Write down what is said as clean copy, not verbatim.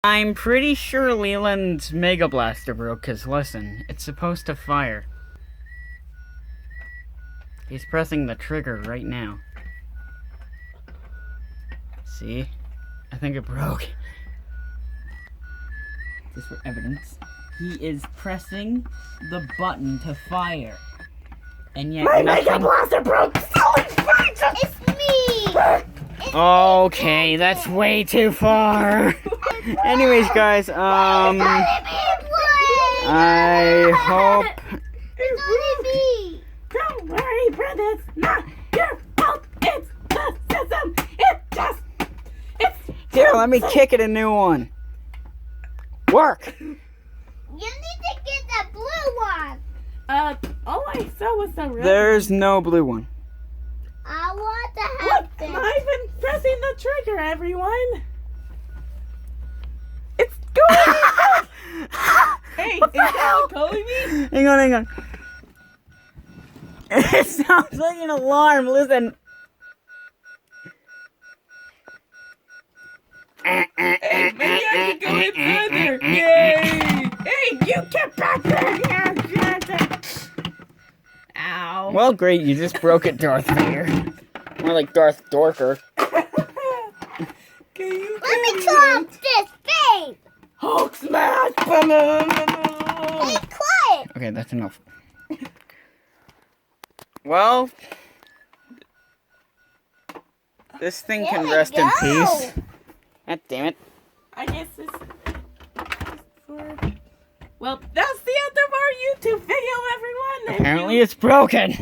I'm pretty sure Leland's Mega Blaster broke, cause listen, it's supposed to fire. He's pressing the trigger right now. See? I think it broke. Just for evidence. He is pressing the button to fire. And yet My nothing... Mega Blaster broke! It's me! Okay, that's way too far. Anyways, guys, I hope... It's only me! Don't worry, brother, it's not your fault! It's the system! Here, let me kick it a new one. Work! You need to get the blue one! All I saw was the red. There's no blue one. I want to have Look, this. I've been pressing the trigger, everyone! It's going! Hey, is that calling me? Hang on. It sounds like an alarm, listen. Hey, maybe I can go inside there! Yay! Hey, you get back there! Ow. Well, great, you just broke it, Darth Vader. More like Darth Dorker. Can you Let me turn off this thing! Hulk smash! Hey, quiet! Okay, that's enough. Well, this thing There can we rest in go. peace. God damn it. I guess it's for... Well, that's the end of our YouTube video, everyone. Apparently it's broken.